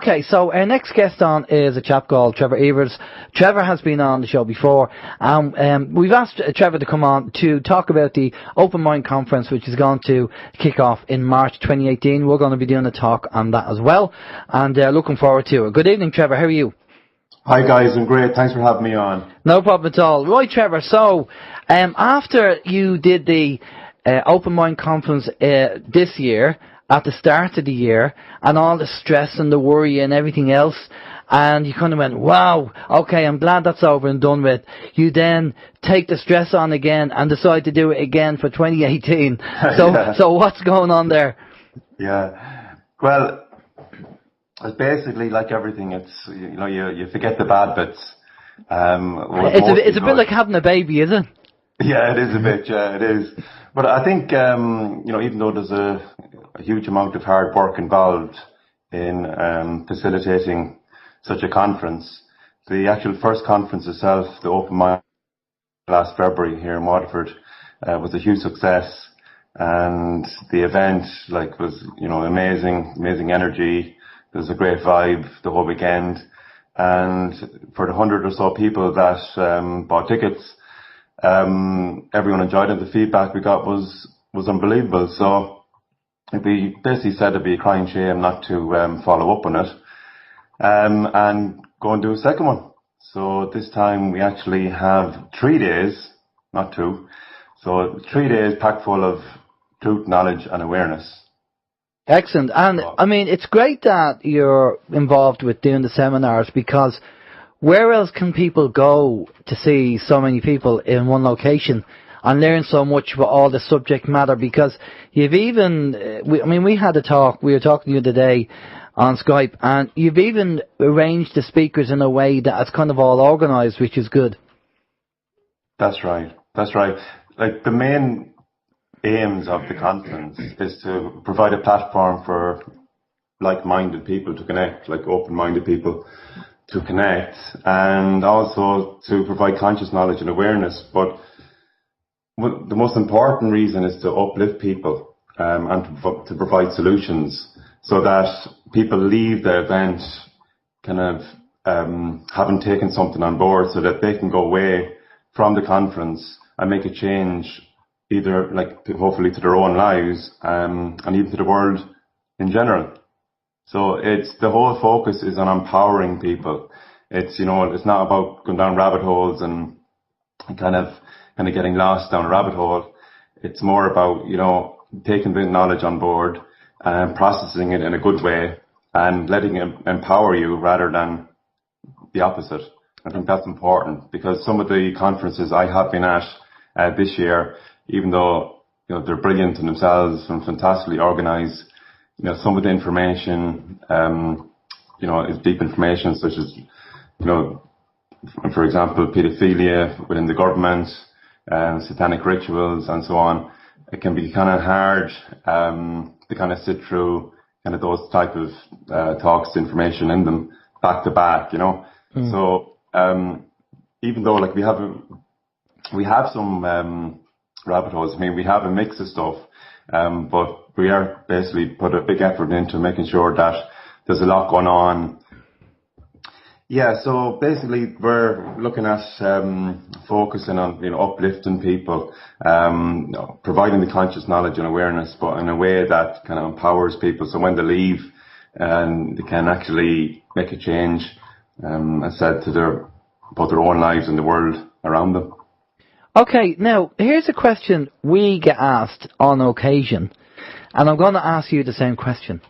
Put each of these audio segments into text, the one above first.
Okay, so our next guest on is a chap called Trevor Eivers. Trevor has been on the show before. We've asked Trevor to come on to talk about the Open Mind Conference, which is going to kick off in March 2018. We're going to be doing a talk on that as well, and looking forward to it. Good evening, Trevor. How are you? Hi guys, I'm great. Thanks for having me on. No problem at all. Right, Trevor, so after you did the Open Mind Conference this year, at the start of the year, and all the stress and the worry and everything else, and you kind of went, wow, okay, I'm glad that's over and done with. You then take the stress on again and decide to do it again for 2018. So what's going on there? Yeah, well, it's basically like everything. It's, you forget the bad bits. It's a bit like having a baby, is it? Yeah, it is a bit. Yeah, it is. But I think even though there's a huge amount of hard work involved in facilitating such a conference, the actual first conference itself, the Open Mind, last February here in Waterford, was a huge success, and the event was amazing energy. There was a great vibe the whole weekend, and for the 100 or so people that bought tickets, everyone enjoyed it. The feedback we got was unbelievable. So we basically said it'd be a crying shame not to follow up on it and go and do a second one. So this time we actually have 3 days, not 2. So 3 days packed full of truth, knowledge, and awareness. Excellent. And I mean, it's great that you're involved with doing the seminars, because where else can people go to see so many people in one location and learn so much about all the subject matter? Because you've even, we had a talk, we were talking the other day on Skype, and you've even arranged the speakers in a way that it's kind of all organised, which is good. That's right. Like, the main aims of the conference is to provide a platform for like-minded people to connect, like open-minded people to connect, and also to provide conscious knowledge and awareness. But the most important reason is to uplift people and to provide solutions, so that people leave the event kind of having taken something on board, so that they can go away from the conference and make a change, either hopefully to their own lives and even to the world in general. So the whole focus is on empowering people. It's it's not about going down rabbit holes and kind of getting lost down a rabbit hole. It's more about taking the knowledge on board and processing it in a good way and letting it empower you rather than the opposite. I think that's important, because some of the conferences I have been at this year, even though they're brilliant in themselves and fantastically organised, some of the information is deep information, such as for example, paedophilia within the government, satanic rituals, and so on. It can be kind of hard to kind of sit through kind of those type of talks, information in them back to back, So even though we have some rabbit holes. We have a mix of stuff, but we are basically put a big effort into making sure that there's a lot going on. Yeah, so basically we're looking at focusing on uplifting people, providing the conscious knowledge and awareness, but in a way that kind of empowers people, so when they leave, they can actually make a change, as said, to both their own lives and the world around them. Okay, now, here's a question we get asked on occasion, and I'm going to ask you the same question.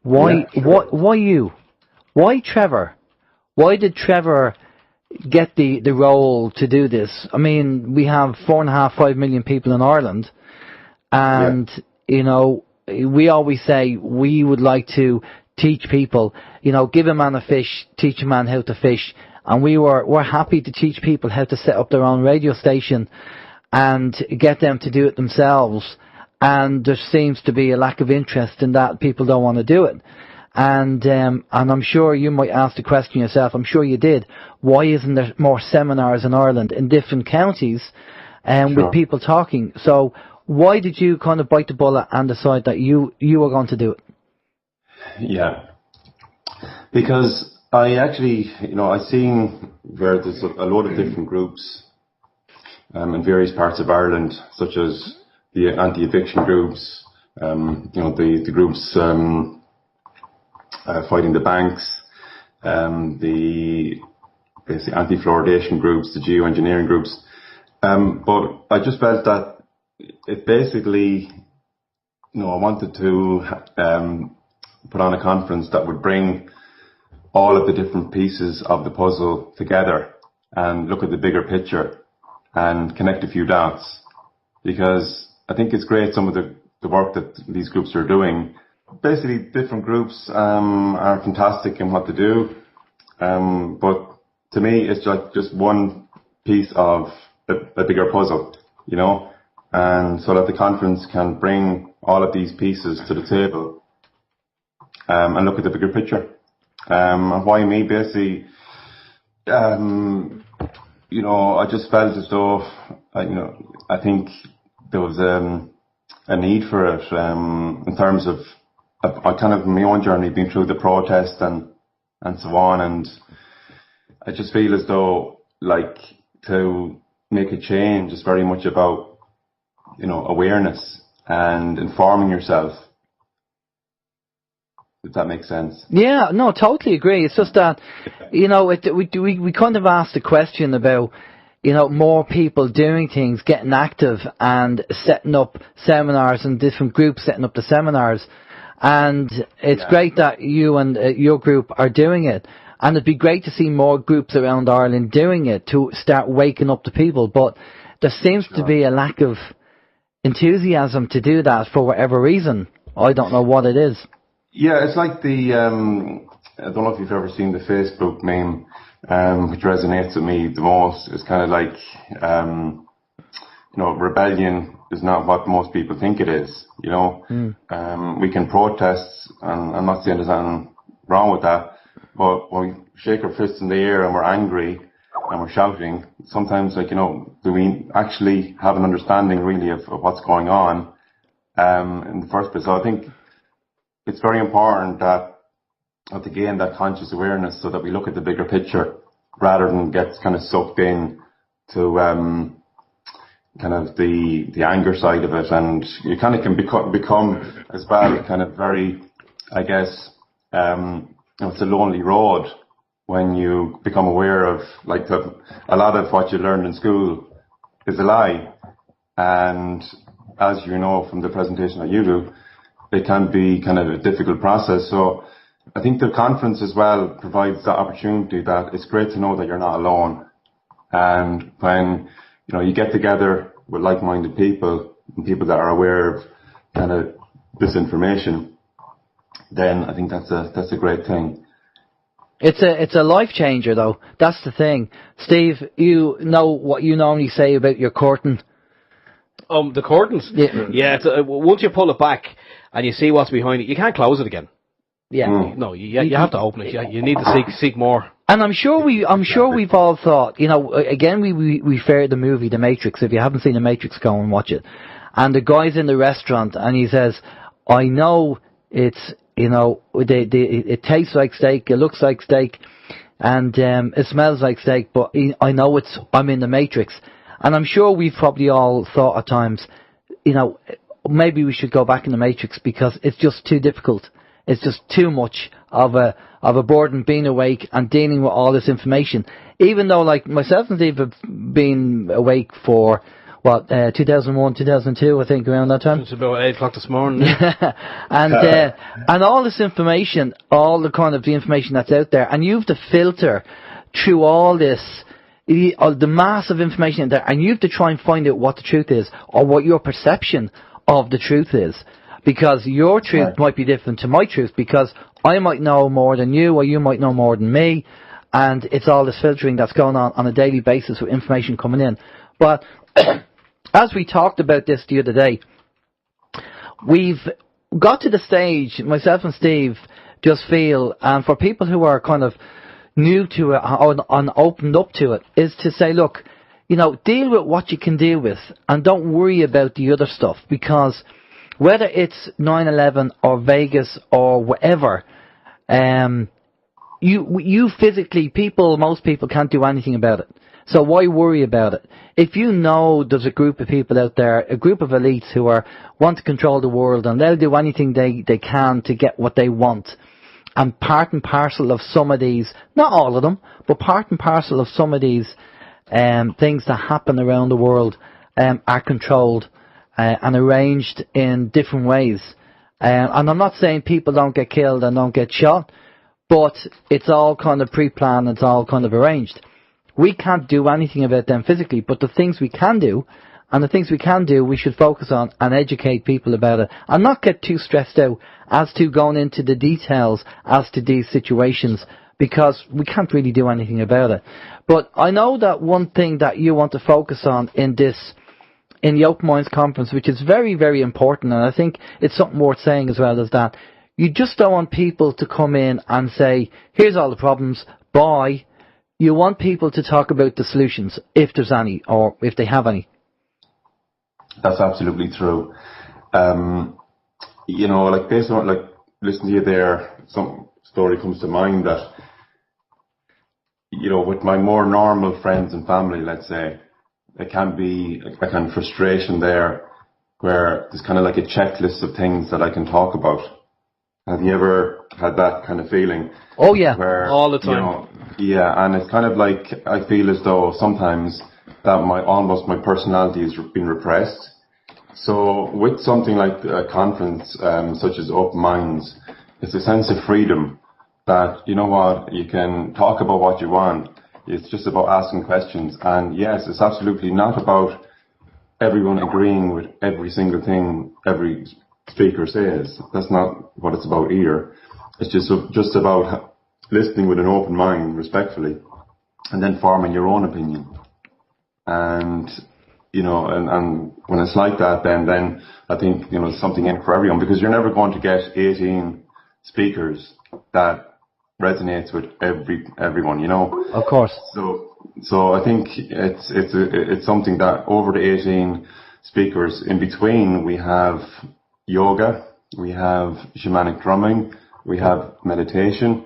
Why you? Why Trevor? Why did Trevor get the role to do this? I mean, we have 4.5 million people in Ireland, and, we always say we would like to teach people, give a man a fish, teach a man how to fish. And we're happy to teach people how to set up their own radio station and get them to do it themselves. And there seems to be a lack of interest in that. People don't want to do it. And I'm sure you might ask the question yourself. I'm sure you did. Why isn't there more seminars in Ireland in different counties with people talking? So why did you kind of bite the bullet and decide that you were going to do it? Yeah. Because I actually, I seen where there's a lot of different groups in various parts of Ireland, such as the anti-eviction groups, the groups fighting the banks, the basically anti-fluoridation groups, the geoengineering groups. But I just felt that it basically, I wanted to put on a conference that would bring all of the different pieces of the puzzle together and look at the bigger picture and connect a few dots. Because I think it's great, some of the work that these groups are doing. Basically, different groups are fantastic in what they do. But to me, it's like just one piece of a bigger puzzle, and so that the conference can bring all of these pieces to the table and look at the bigger picture. Why me? Basically, I just felt as though, I think there was a need for it in terms of kind of my own journey, being through the protest and so on, and I just feel as though, like, to make a change is very much about, awareness and informing yourself. If that makes sense. Yeah, no, totally agree. It's just that, we kind of asked the question about, more people doing things, getting active and setting up seminars and different groups setting up the seminars. And it's great that you and your group are doing it. And it'd be great to see more groups around Ireland doing it to start waking up the people. But there seems to be a lack of enthusiasm to do that for whatever reason. I don't know what it is. Yeah, it's like the, I don't know if you've ever seen the Facebook meme, which resonates with me the most. It's kind of like, rebellion is not what most people think it is, We can protest, and I'm not saying there's anything wrong with that, but when we shake our fists in the air and we're angry and we're shouting, sometimes, do we actually have an understanding really of what's going on in the first place? So I think it's very important that to gain that conscious awareness so that we look at the bigger picture rather than get kind of sucked in to kind of the anger side of it, and you kind of can become as well kind of very, I guess, it's a lonely road when you become aware of, like, a lot of what you learned in school is a lie, and as you know from the presentation that you do, it can be kind of a difficult process. So I think the conference as well provides that opportunity that it's great to know that you're not alone. And when, you get together with like-minded people and people that are aware of kind of this information, then I think that's a great thing. It's a life changer though. That's the thing. Steve, you know what you normally say about your curtain. The curtains? Yeah, it's, once you pull it back and you see what's behind it, you can't close it again. Yeah. No, you have to open it. You need to seek more. And I'm sure we've all thought, again, we refer to the movie The Matrix. If you haven't seen The Matrix, go and watch it. And the guy's in the restaurant and he says, I know it's, it tastes like steak, it looks like steak, and it smells like steak, but I know I'm in the Matrix. And I'm sure we've probably all thought at times, maybe we should go back in the Matrix because it's just too difficult. It's just too much of a burden being awake and dealing with all this information. Even though, like, myself and Steve have been awake for, 2001, 2002, I think, around that time. It's about 8 o'clock this morning. And all this information, all the kind of the information that's out there, and you have to filter through all this, the massive information out there, and you have to try and find out what the truth is, or what your perception of the truth is. Because your truth might be different to my truth, because I might know more than you, or you might know more than me, and it's all this filtering that's going on a daily basis with information coming in. But as we talked about this the other day, we've got to the stage, myself and Steve just feel, and for people who are kind of new to it and opened up to it, is to say, look, deal with what you can deal with, and don't worry about the other stuff, because whether it's 9/11 or Vegas or whatever, you physically, most people can't do anything about it. So why worry about it? If you know there's a group of people out there, a group of elites who want to control the world, and they'll do anything they can to get what they want, and part and parcel of some of these, not all of them, but part and parcel of some of these things that happen around the world are controlled and arranged in different ways. And I'm not saying people don't get killed and don't get shot, but it's all kind of pre-planned, it's all kind of arranged. We can't do anything about them physically, but the things we can do, we should focus on and educate people about it, and not get too stressed out as to going into the details as to these situations, because we can't really do anything about it. But I know that one thing that you want to focus on in the Open Minds Conference, which is very, very important, and I think it's something worth saying as well, is that you just don't want people to come in and say, here's all the problems, bye. You want people to talk about the solutions, if there's any, or if they have any. That's absolutely true. Like based on listening to you there, some story comes to mind that, with my more normal friends and family, let's say, it can be a kind of frustration there, where there's kind of like a checklist of things that I can talk about. Have you ever had that kind of feeling? Oh yeah, where, all the time. And it's kind of like I feel as though sometimes that almost my personality is being repressed. So with something like a conference such as Open Minds, it's a sense of freedom that, you know what, you can talk about what you want. It's just about asking questions. And yes, it's absolutely not about everyone agreeing with every single thing every speaker says. That's not what it's about either. It's just about listening with an open mind, respectfully, and then forming your own opinion. And and when it's like that, then I think there's something in for everyone, because you're never going to get 18 speakers that resonates with everyone. Of course. So I think it's something that over the 18 speakers in between, we have yoga, we have shamanic drumming, we have meditation,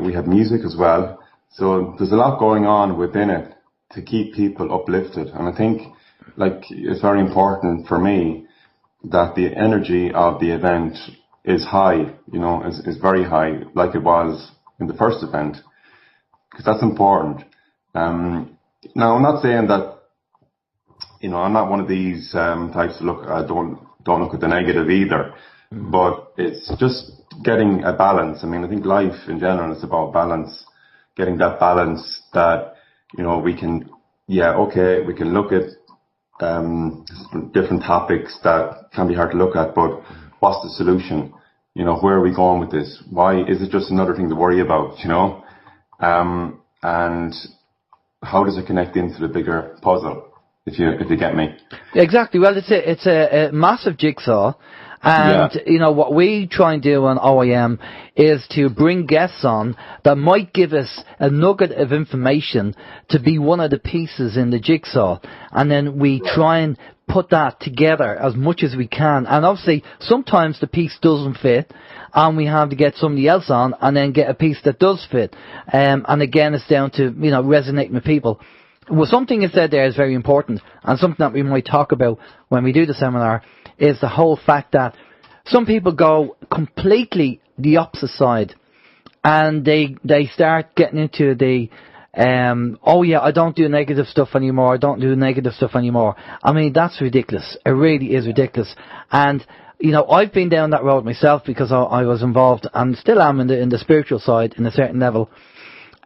we have music as well. So there's a lot going on within it to keep people uplifted. And I think it's very important for me that the energy of the event is high, is very high, like it was in the first event, because that's important. Now, I'm not saying that, I'm not one of these types of don't look at the negative either, but it's just getting a balance. I mean, I think life in general is about balance, getting that balance that, we can look at different topics that can be hard to look at, but what's the solution? Where are we going with this? Why is it just another thing to worry about, and how does it connect into the bigger puzzle, if you get me? Exactly. Well, it's a massive jigsaw. And, what we try and do on OYM is to bring guests on that might give us a nugget of information to be one of the pieces in the jigsaw. And then we try and put that together as much as we can. And obviously, sometimes the piece doesn't fit, and we have to get somebody else on and then get a piece that does fit. And again, it's down to, resonating with people. Well, something you said there is very important, and something that we might talk about when we do the seminar, is the whole fact that some people go completely the opposite side, and they start getting into the I don't do negative stuff anymore, I mean, that's ridiculous. It really is ridiculous. And I've been down that road myself, because I was involved and still am in the spiritual side in a certain level.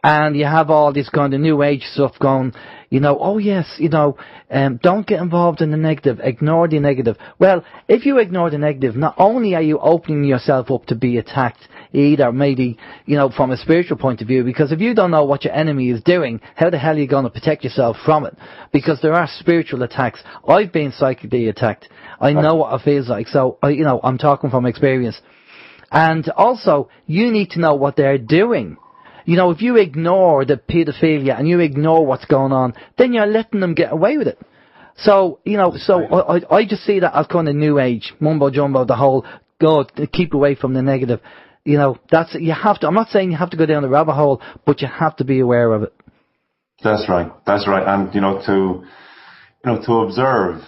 And you have all this kind of new age stuff going, don't get involved in the negative, ignore the negative. Well, if you ignore the negative, not only are you opening yourself up to be attacked, either maybe, from a spiritual point of view, because if you don't know what your enemy is doing, how the hell are you going to protect yourself from it? Because there are spiritual attacks. I've been psychically attacked. I know what it feels like. So, I'm talking from experience. And also, you need to know what they're doing. If you ignore the paedophilia and you ignore what's going on, then you're letting them get away with it. So, I just see that as kind of new age, mumbo jumbo, the whole, keep away from the negative. You know, you have to. I'm not saying you have to go down the rabbit hole, but you have to be aware of it. That's right. And to observe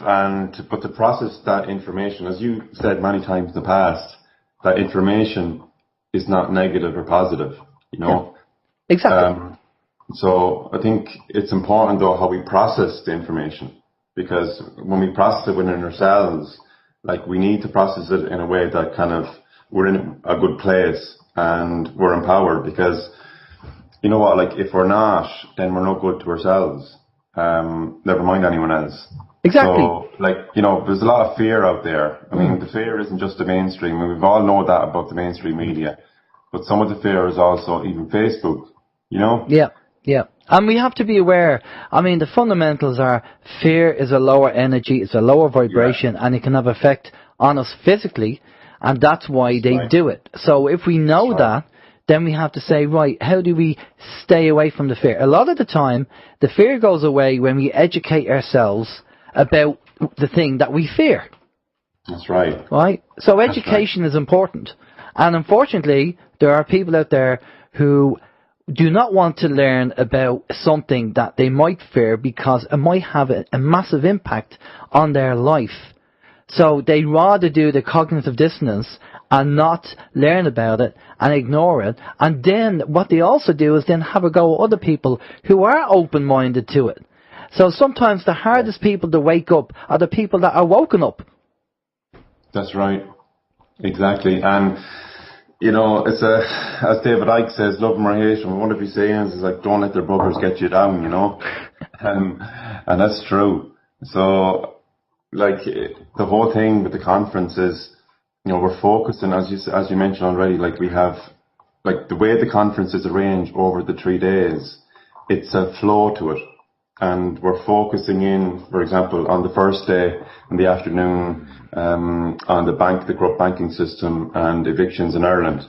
but to process that information, as you said many times in the past, that information is not negative or positive. Yeah. Exactly. So I think it's important though how we process the information, because when we process it within ourselves, like we need to process it in a way that kind of we're in a good place and we're empowered, because you know what, like if we're not, then we're no good to ourselves. Never mind anyone else. Exactly. So, there's a lot of fear out there. I mean, the fear isn't just the mainstream. I mean, we've all know that about the mainstream media. But some of the fear is also even Facebook, Yeah. And we have to be aware. I mean, the fundamentals are fear is a lower energy, it's a lower vibration, and it can have effect on us physically, and that's why they do it. So if we know that, then we have to say, right, how do we stay away from the fear? A lot of the time, the fear goes away when we educate ourselves about the thing that we fear. That's right. Right? So education is important. And unfortunately, there are people out there who do not want to learn about something that they might fear because it might have a massive impact on their life. So they'd rather do the cognitive dissonance and not learn about it and ignore it. And then what they also do is then have a go at other people who are open-minded to it. So sometimes the hardest people to wake up are the people that are woken up. That's right. Exactly. And, it's as David Icke says, love them or hate them. One of his sayings is like, don't let their buggers get you down, and that's true. So, the whole thing with the conference is, we're focusing, as you mentioned already, we have, the way the conference is arranged over the 3 days, it's a flow to it. And we're focusing in, for example, on the first day in the afternoon, on the corrupt banking system and evictions in Ireland.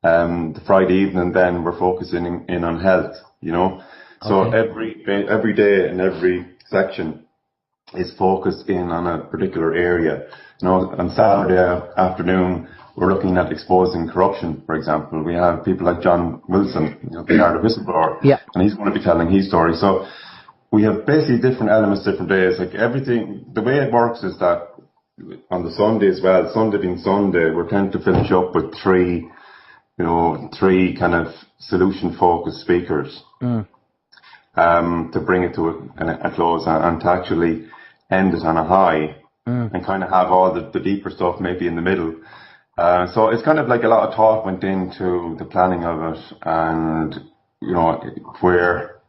The Friday evening, then we're focusing in on health, So every day and every section is focused in on a particular area. On Saturday afternoon, we're looking at exposing corruption, for example. We have people like John Wilson, the art of whistleblower, and he's going to be telling his story. So we have basically different elements, different days. Everything, the way it works is that on the Sunday as well, Sunday being Sunday, we're trying to finish up with three kind of solution-focused speakers to bring it to a close and to actually end it on a high and kind of have all the deeper stuff maybe in the middle. So it's kind of like a lot of thought went into the planning of it and, where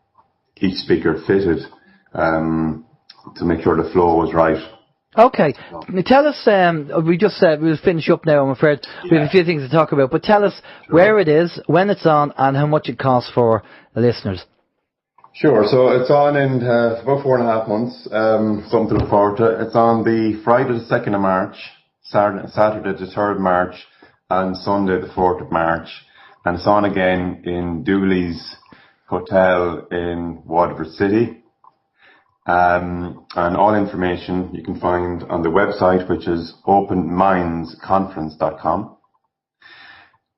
each speaker fitted to make sure the flow was right. Okay. Tell us, we just said we'll finish up now, I'm afraid. We have a few things to talk about, but tell us where it is, when it's on, and how much it costs for the listeners. Sure. So it's on in about 4.5 months, something to look forward to. It's on the Friday the 2nd of March, Saturday the 3rd of March, and Sunday the 4th of March. And it's on again in Dooley's Hotel in Waterford City. And all information you can find on the website, which is openmindsconference.com.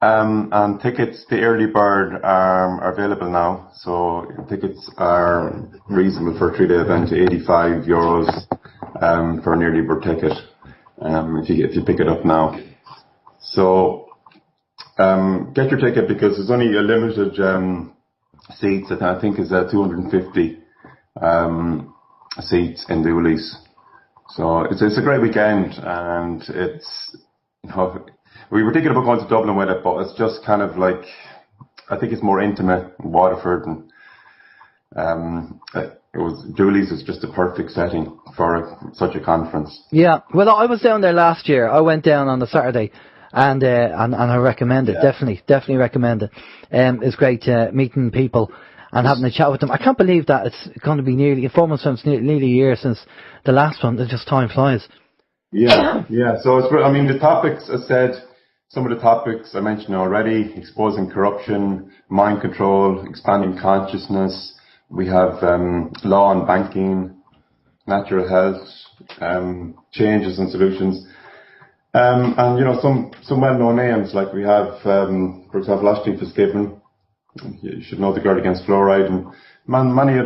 And tickets, the early bird are available now. So tickets are reasonable for a 3-day event, €85 for an early bird ticket, if you pick it up now. So get your ticket because there's only a limited seats. I think is 250 seats in Dooley's. So it's a great weekend, and it's we were thinking about going to Dublin with it, but it's just kind of I think it's more intimate in Waterford, and Dooley's is just a perfect setting for such a conference. Yeah, well, I was down there last year. I went down on the Saturday, and I recommend it. Definitely recommend it. It's great meeting people and having a chat with them. I can't believe that it's going to be nearly 4 months since nearly a year since the last one. It's just time flies. Yeah. So the topics, as said, some of the topics I mentioned already: exposing corruption, mind control, expanding consciousness. We have law and banking, natural health, changes and solutions. And some well-known names, like we have, for example, Ashley Fitzgibbon. You should know the girl against fluoride, and many of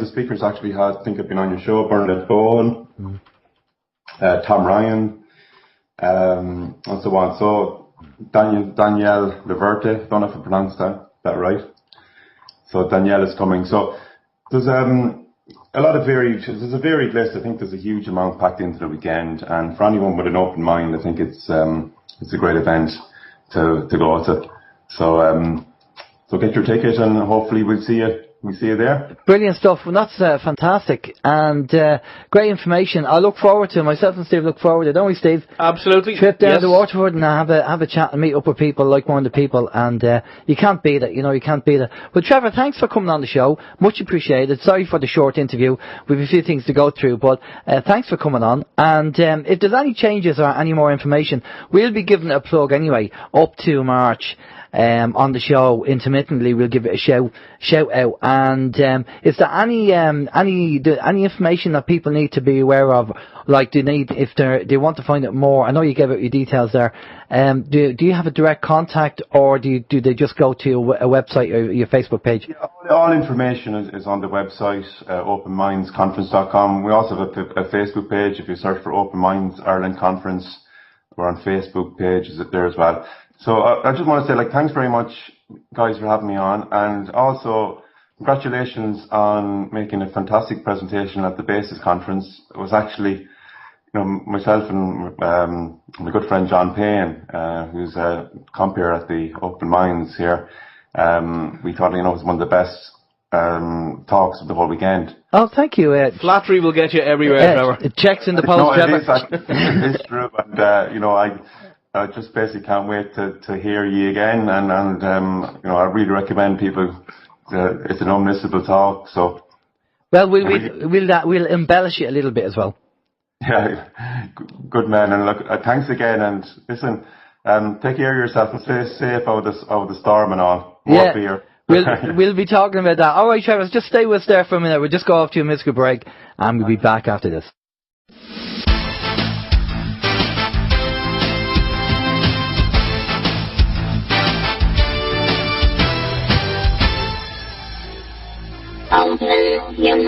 the speakers actually have been on your show. Bernadette Bowen, Tom Ryan, and so on. So Danielle Leverte, don't know if I pronounced that right. So Danielle is coming. So there's there's a varied list. I think there's a huge amount packed into the weekend, and for anyone with an open mind, I think it's a great event to go to. So get your ticket, and hopefully we'll see you there. Brilliant stuff. Well, that's fantastic and great information. I look forward to it. Myself and Steve look forward to it, don't we, Steve? Absolutely. Trip down to Waterford and have a chat and meet up with people, like-minded people, and you can't beat it. You can't beat it. But Trevor, thanks for coming on the show. Much appreciated. Sorry for the short interview. We've a few things to go through, but thanks for coming on. And if there's any changes or any more information, we'll be giving it a plug anyway up to March. On the show intermittently, we'll give it a shout out. And is there any information that people need to be aware of? Like, if they want to find out more? I know you gave out your details there. Do you have a direct contact, or do they just go to a website or your Facebook page? All information is on the website, openmindsconference.com. We also have a Facebook page. If you search for Open Minds Ireland Conference, we're on Facebook page is there as well. So I just want to say, thanks very much, guys, for having me on, and also congratulations on making a fantastic presentation at the Basis Conference. It was actually, myself and my good friend John Payne, who's a compere at the Open Minds here. We thought, it was one of the best talks of the whole weekend. Oh, thank you. Flattery will get you everywhere, Trevor. It checks in the post, Trevor. It is true, and I just basically can't wait to hear you again, and I really recommend people. It's an unmissable talk. So, well, we'll embellish it a little bit as well. Yeah, good man, and look, thanks again, and listen, take care of yourself and stay safe out of the storm and all. More beer. We'll be talking about that. All right, Trevor, just stay with us there for a minute. We'll just go off to a musical break, and we'll be back after this. Open your